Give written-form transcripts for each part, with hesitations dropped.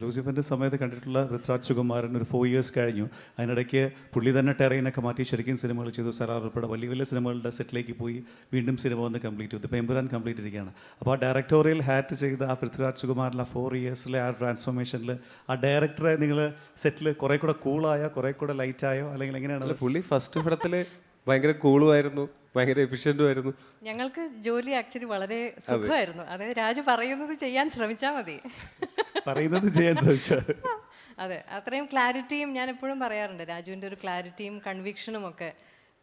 ലൂസിഫറിൻ്റെ സമയത്ത് കണ്ടിട്ടുള്ള ഋത്വിരാജ് സുകുമാരൻ ഒരു 4 years കഴിഞ്ഞു. അതിനിടയ്ക്ക് പുള്ളി തന്നെ ടെറൈനൊക്കെ മാറ്റി ശരിക്കും സിനിമകൾ ചെയ്തു. സലാർ ഉൾപ്പെടെ വലിയ വലിയ സിനിമകളുടെ സെറ്റിലേക്ക് പോയി വീണ്ടും സിനിമ വന്ന് കംപ്ലീറ്റ് ചെയ്തു. ഇപ്പോൾ എമ്പുരാൻ കംപ്ലീറ്റ് ഇരിക്കുകയാണ്. അപ്പോൾ ആ ഡയറക്ടോറിയൽ ഹാറ്റ് ചെയ്ത ആ പൃഥ്വിരാജ് സുകുമാരൻ 4 yearsലെ ആ ട്രാൻസ്ഫോർമേഷനിൽ ആ ഡയറക്ടറെ നിങ്ങൾ സെറ്റിൽ കുറേ കൂടെ കൂളായോ കുറേ കൂടെ ലൈറ്റായോ അല്ലെങ്കിൽ എങ്ങനെയാണ്? പുള്ളി ഫസ്റ്റ് പടത്തിൽ ഭയങ്കര കൂളുമായിരുന്നു, ഭയങ്കര എഫിഷ്യൻറ്റും ആയിരുന്നു. ഞങ്ങൾക്ക് ജോലി ആക്ച്വലി വളരെ സുഖമായിരുന്നു. അതായത് രാജു പറയുന്നത് ചെയ്യാൻ ശ്രമിച്ചാൽ മതി. പറയുന്നത് ചെയ്യാൻ ശ്രമിച്ചാൽ അതെ, അത്രയും ക്ലാരിറ്റിയും ഞാൻ എപ്പോഴും പറയാറുണ്ട്, രാജുവിൻ്റെ ഒരു ക്ലാരിറ്റിയും കൺവിക്ഷനും ഒക്കെ.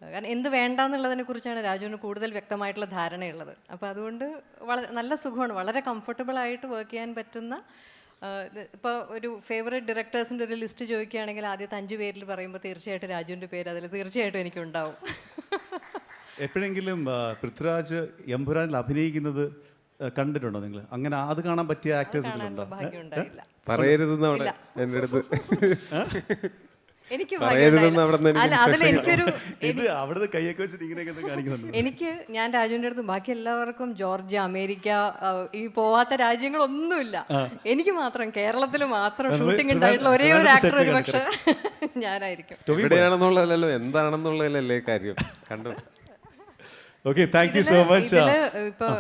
കാരണം എന്ത് വേണ്ടെന്നുള്ളതിനെ കുറിച്ചാണ് രാജുവിന് കൂടുതൽ വ്യക്തമായിട്ടുള്ള ധാരണയുള്ളത്. അപ്പോൾ അതുകൊണ്ട് വളരെ നല്ല സുഖമാണ്, വളരെ കംഫർട്ടബിൾ ആയിട്ട് വർക്ക് ചെയ്യാൻ പറ്റുന്ന. ഇപ്പോൾ ഒരു ഫേവറേറ്റ് ഡയറക്ടേഴ്സിൻ്റെ ഒരു ലിസ്റ്റ് ചോദിക്കുകയാണെങ്കിൽ ആദ്യത്തെ 5 പേരിൽ പറയുമ്പോൾ തീർച്ചയായിട്ടും രാജുവിൻ്റെ പേര് അതിൽ തീർച്ചയായിട്ടും എനിക്കുണ്ടാവും. എപ്പോഴെങ്കിലും പൃഥ്വിരാജ് എമ്പുരാനിൽ അഭിനയിക്കുന്നത് കണ്ടിട്ടുണ്ടോ നിങ്ങൾ? അങ്ങനെ അത് കാണാൻ പറ്റിയ ആക്ടേഴ്സ് ഇതിലുണ്ടോ? ഭാഗ്യമുണ്ടായില്ല. പറയരുതെന്ന് അവിടെ എൻ്റെ അടുത്ത് എനിക്ക് അവിടുന്ന് കൈയൊക്കെ വെച്ചിട്ട് ഇങ്ങനെയൊക്കെ കാണിക്കുന്നുണ്ട്. എനിക്ക് ഞാൻ രാജുവിൻ്റെ അടുത്ത് ബാക്കി എല്ലാവർക്കും ജോർജിയ, അമേരിക്ക, ഈ പോവാത്ത രാജ്യങ്ങളൊന്നുമില്ല. എനിക്ക് മാത്രം കേരളത്തിൽ മാത്രം ഷൂട്ടിംഗ് ഉണ്ടായിട്ടുള്ള ഒരേ ഒരു ആക്ടർ ഒരു പക്ഷേ ഞാനായിരിക്കും. എവിടെയാണെന്നുള്ളതല്ലോ എന്താണെന്നുള്ളതല്ലേ കാര്യം. കണ്ടു. Okay, thank you so much. ഇപ്പോൾ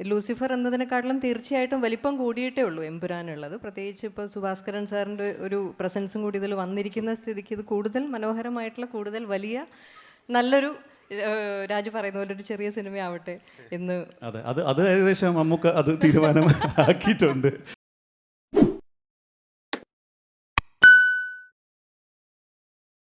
ലൂസിഫർ എന്നതിനെക്കാട്ടിലും തീർച്ചയായിട്ടും വലിപ്പം കൂടിയിട്ടേ ഉള്ളൂ എമ്പുരാനുള്ളത്. പ്രത്യേകിച്ച് ഇപ്പോൾ സുഭാസ്കരൻ സാറിൻ്റെ ഒരു പ്രസൻസും കൂടി ഇതിൽ വന്നിരിക്കുന്ന സ്ഥിതിക്ക് ഇത് കൂടുതൽ മനോഹരമായിട്ടുള്ള, കൂടുതൽ വലിയ നല്ലൊരു, രാജു പറയുന്ന പോലെ ഒരു ചെറിയ സിനിമയാവട്ടെ എന്ന്. അതെ, അത് ഏകദേശം നമുക്ക് അത് തീരുമാനം ആക്കിയിട്ടുണ്ട്.